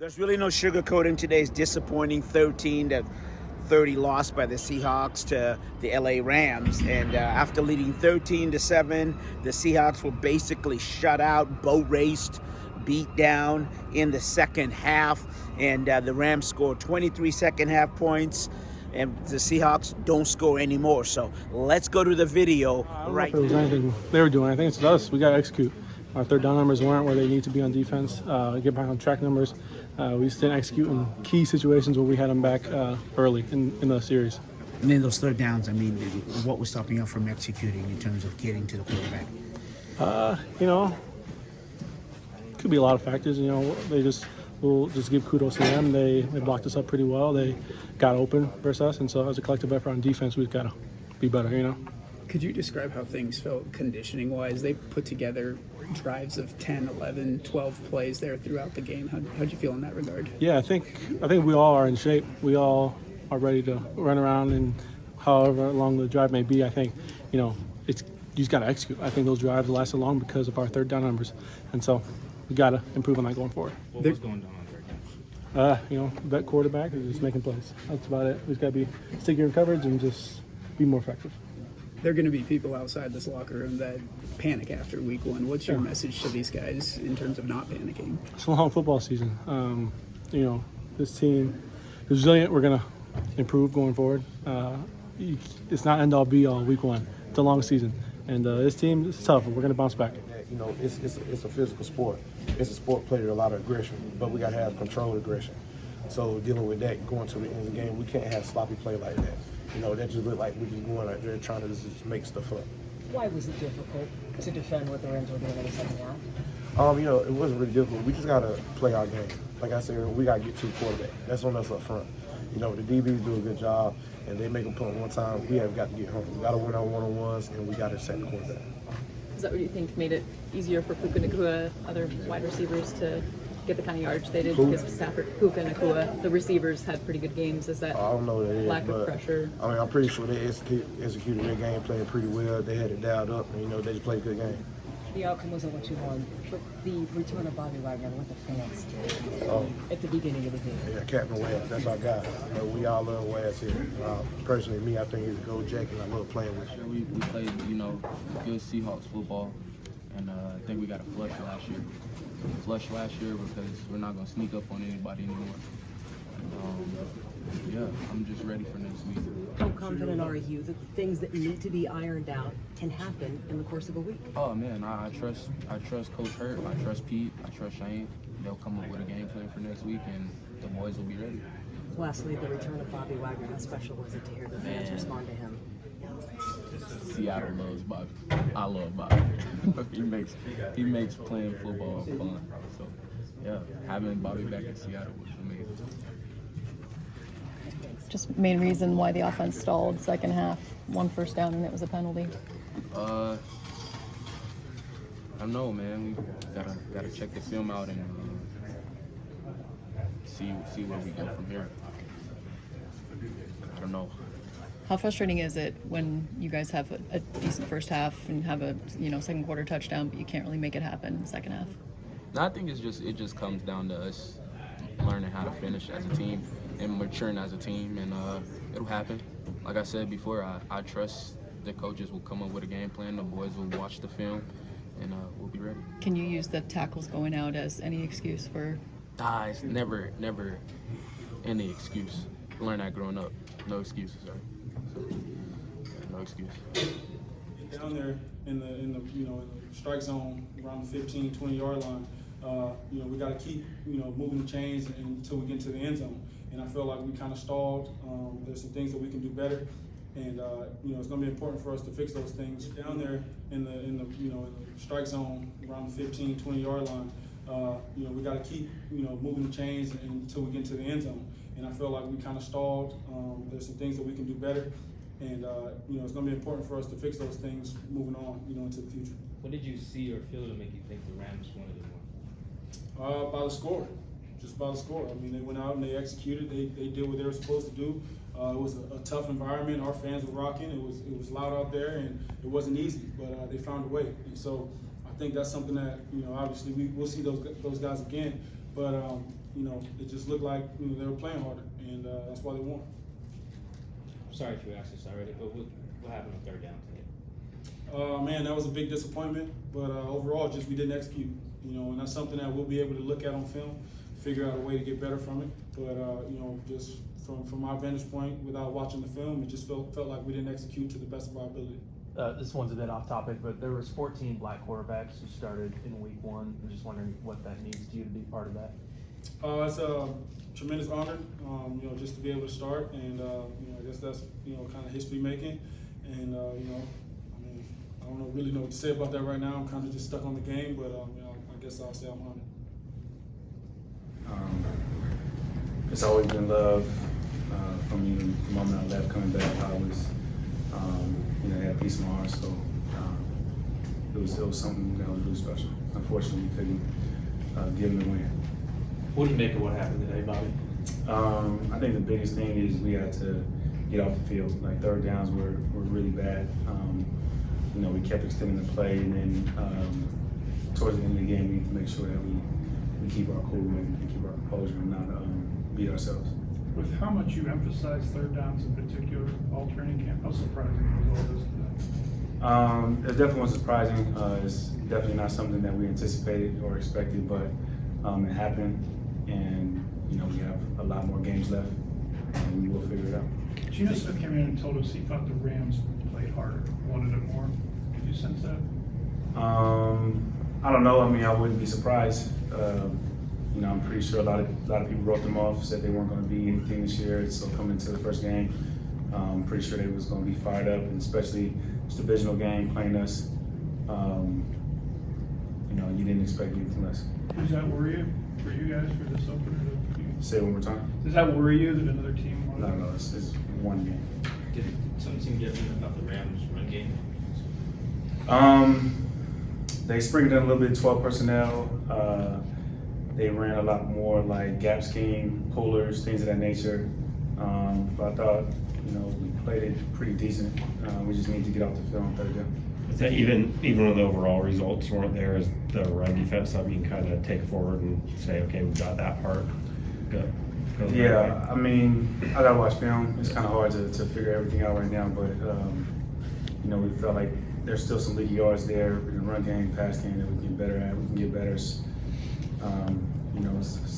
There's really no sugarcoating today's disappointing 13-30 loss by the Seahawks to the LA Rams. And after leading 13-7, the Seahawks were basically shut out, boat raced, beat down in the second half. And the Rams scored 23 second half points. And the Seahawks don't score anymore. So let's go to the video right now. I don't know if it was anything they were doing. I think it's us. We got to execute. Our third down numbers weren't where they need to be on defense. Get behind on track numbers. We just didn't execute in key situations where we had them back early in the series. And then those third downs, I mean, what was stopping you from executing in terms of getting to the quarterback? Could be a lot of factors. We'll just give kudos to them. They blocked us up pretty well. They got open versus us, and so as a collective effort on defense, we've got to be better. Could you describe how things felt conditioning-wise? They put together drives of 10, 11, 12 plays there throughout the game. How'd you feel in that regard? Yeah, I think we all are in shape. We all are ready to run around, and however long the drive may be, I think, you just got to execute. I think those drives lasted long because of our third down numbers, and so we got to improve on that going forward. What was going down on third down? Vet quarterback is just making plays. That's about it. We just got to be stickier in coverage and just be more effective. There are going to be people outside this locker room that panic after week one. What's your message to these guys in terms of not panicking? It's a long football season. This team is resilient. We're going to improve going forward. It's not end all be all week one. It's a long season. And this team is tough. We're going to bounce back. It's a physical sport. It's a sport played with a lot of aggression, but we got to have controlled aggression. So dealing with that, going to the end of the game, we can't have sloppy play like that. That just look like we're just going out there trying to just make stuff up. Why was it difficult to defend what the Rams were doing in the second half? It wasn't really difficult. We just got to play our game. Like I said, we got to get to the quarterback. That's on us up front. The DBs do a good job, and they make a punt one time. We have got to get home. We got to win our one-on-ones, and we got to set the quarterback. Is that what you think made it easier for Puka Nacua, other wide receivers, to get the kind of yardage they did? Because Stafford, Puka Nacua, the receivers had pretty good games. Is that I don't know what that is, lack of pressure? I'm pretty sure they executed their game plan pretty well. They had it dialed up, and they just played a good game. The outcome was 0-2-1, but the return of Bobby Wagner, what the fans did at the beginning of the game. Yeah, Captain Waz, that's our guy. We all love Waz here. Personally, I think he's a gold jacket. I love playing with him. We played, good Seahawks football, and I think we got a flush last year. Because we're not going to sneak up on anybody anymore. I'm just ready for next week. How confident are you that the things that need to be ironed out can happen in the course of a week? Oh man, I trust Coach Hurt, I trust Pete, I trust Shane. They'll come up with a game plan for next week, and the boys will be ready. Lastly, the return of Bobby Wagner. How special was it to hear the fans respond to him? Seattle loves Bobby. I love Bobby. he makes playing football fun. So yeah, having Bobby back in Seattle was amazing. Just main reason why the offense stalled second half, 1 first down, and it was a penalty. I don't know, man. We gotta check the film out and see where we go from here. I don't know. How frustrating is it when you guys have a decent first half and have a second quarter touchdown, but you can't really make it happen in the second half? No, I think it just comes down to us learning how to finish as a team and maturing as a team, and it'll happen. Like I said before, I trust the coaches will come up with a game plan, the boys will watch the film, and we'll be ready. Can you use the tackles going out as any excuse for? It's never any excuse. Learn that growing up. No excuses, right? So, no excuse. Down there in the strike zone around the 15, 20-yard line, we got to keep moving the chains until we get to the end zone. And I feel like we kind of stalled. There's some things that we can do better, and it's going to be important for us to fix those things. Down there in the strike zone around the 15, 20-yard line, we got to keep moving the chains until we get to the end zone. And I feel like we kind of stalled. There's some things that we can do better, and it's going to be important for us to fix those things moving on, into the future. What did you see or feel to make you think the Rams wanted it more? By the score, just by the score. I mean, they went out and they executed. They did what they were supposed to do. It was a tough environment. Our fans were rocking. It was loud out there, and it wasn't easy, but they found a way. And so I think that's something that obviously we'll see those guys again. But it just looked like they were playing harder, and that's why they won. Sorry if you asked this already, but what happened on third down today? Man, that was a big disappointment, but overall, just we didn't execute. And that's something that we'll be able to look at on film, figure out a way to get better from it. But just from our vantage point, without watching the film, it just felt like we didn't execute to the best of our ability. This one's a bit off topic, but there was 14 black quarterbacks who started in week 1. I'm just wondering what that means to you to be part of that. It's a tremendous honor, just to be able to start, and I guess that's kind of history making, and I don't really know what to say about that right now. I'm kind of just stuck on the game, but I guess I'll say I'm honored. It's always been love from even the moment I left coming back. I was, had peace in my heart, so it was something that was really special. Unfortunately, we couldn't give them the win. What do you make of what happened today, Bobby? I think the biggest thing is we had to get off the field. Like third downs were really bad. We kept extending the play, and then towards the end of the game, we need to make sure that we keep our cool and keep our composure and not beat ourselves. With how much you emphasize third downs in particular all training camp, how surprising was all this today? It definitely was surprising. It's definitely not something that we anticipated or expected, but it happened, and we have a lot more games left, and we will figure it out. Geno Smith came in and told us he thought the Rams played harder, wanted it more. Did you sense that? I don't know. I wouldn't be surprised. I'm pretty sure a lot of people wrote them off, said they weren't going to be anything this year. So coming into the first game, I'm pretty sure they was going to be fired up, and especially this divisional game playing us. You didn't expect anything less. Does that worry you for you guys for this opener? Say it one more time. Does that worry you that another team? No, it's one game. Did some team get about the Rams run game? They sprinkled in a little bit 12 personnel. They ran a lot more like gap scheme, pullers, things of that nature. But I thought, we played it pretty decent. We just need to get off the field on third down. Is that even when the overall results weren't there, is the run defense something you can kind of take forward and say, okay, we got that part? Good. Yeah, I gotta watch film. It's kind of hard to figure everything out right now, but we felt like there's still some leaky yards there in the run game, pass game that we can get better at. We can get better. It's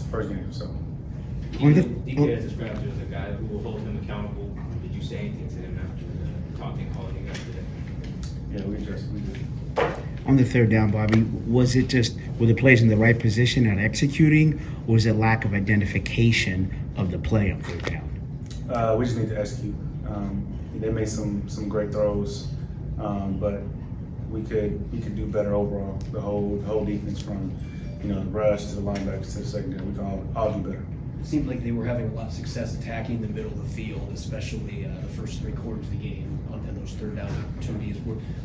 the first game, so. DK has described you as a guy who will hold him accountable. Did you say anything to him after the talking call you guys today? Yeah, we did. On the third down, Bobby, were the plays in the right position at executing, or was it lack of identification of the play on third down? We just need to execute. They made some great throws, but we could do better overall. The whole defense, from the rush to the linebackers to the secondary, we can all do better. It seemed like they were having a lot of success attacking the middle of the field, especially the first 3 quarters of the game on those third down opportunities.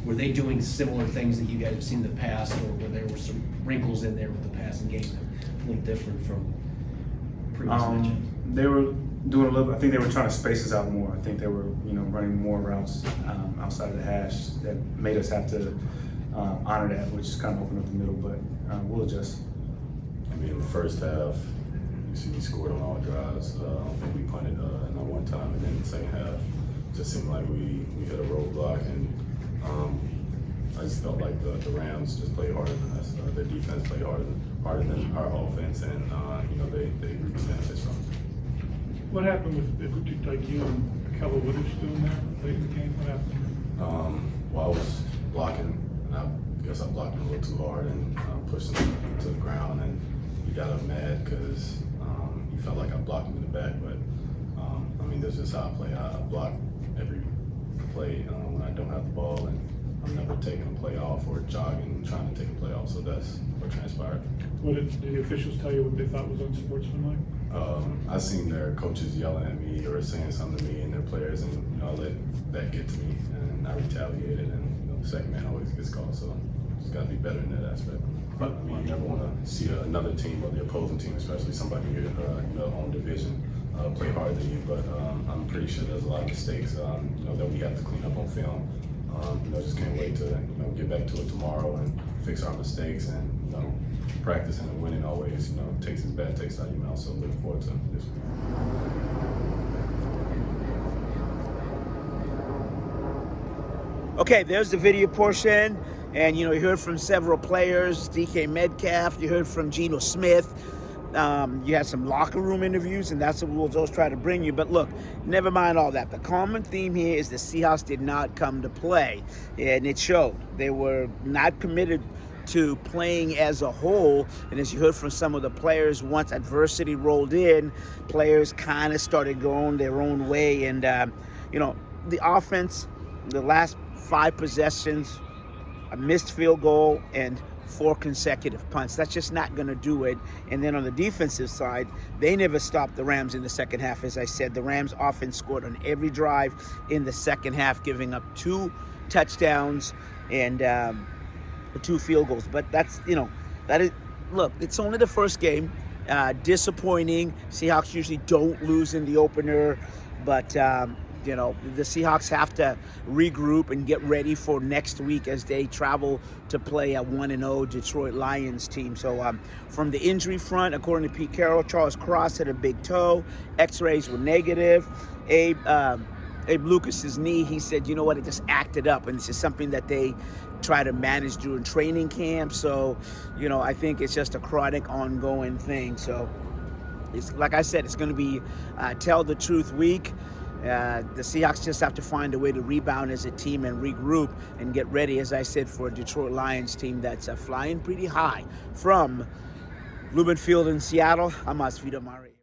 Were they doing similar things that you guys have seen in the past, or were there some wrinkles in there with the passing game that a little different from previous matchups? They were doing a little. I think they were trying to space us out more. I think they were running more routes outside of the hash that made us have to honor that, which is kind of open up the middle. But we'll adjust. In the first half, we scored on all drives. I don't think we punted not one time, and then in the second half, just seemed like we hit a roadblock, and I just felt like the Rams just played harder than us. Their defense played harder than our offense, and they reaped the benefits from it. What happened with like you and Keller Witherspoon there late in the game? What happened? Well, I was blocking, and I guess I blocked him a little too hard and pushed him to the ground, and he got up mad because he felt like I blocked him in the back. But that's just how I play. I block every play when I don't have the ball, and I'm never taking a play off or jogging trying to take a play off. So that's what transpired. What did the officials tell you what they thought was unsportsmanlike? I seen their coaches yelling at me or saying something to me and their players, and I let that get to me, and I retaliated, and the second man always gets called. So just got to be better in that aspect. But you never want to see another team or the opposing team, especially somebody in your own division, play harder than you. But I'm pretty sure there's a lot of mistakes that we have to clean up on film. Just can't wait to get back to it tomorrow and fix our mistakes and practicing and winning always, takes his bad taste out of your mouth. So looking forward to this week. Okay, there's the video portion. And, you heard from several players, DK Metcalf, you heard from Geno Smith. You had some locker room interviews, and that's what we'll just try to bring you. But look, never mind all that. The common theme here is the Seahawks did not come to play, and it showed. They were not committed to playing as a whole, and as you heard from some of the players, once adversity rolled in, players kind of started going their own way. And, the offense, the last 5 possessions, a missed field goal, and 4 consecutive punts. That's just not going to do it. And then on the defensive side, they never stopped the Rams in the second half. As I said, the Rams offense scored on every drive in the second half, giving up 2 touchdowns and 2 field goals. But that's, that is, look, it's only the first game. Disappointing. Seahawks usually don't lose in the opener, but the Seahawks have to regroup and get ready for next week as they travel to play a 1-0 Detroit Lions team. So from the injury front, according to Pete Carroll, Charles Cross had a big toe. X-rays were negative. Abe Lucas's knee, he said, it just acted up, and this is something that they try to manage during training camp. So, I think it's just a chronic, ongoing thing. So, it's like I said, it's going to be tell the truth week. The Seahawks just have to find a way to rebound as a team and regroup and get ready, as I said, for a Detroit Lions team that's flying pretty high from Lumen Field in Seattle. I'm Asvita Mari.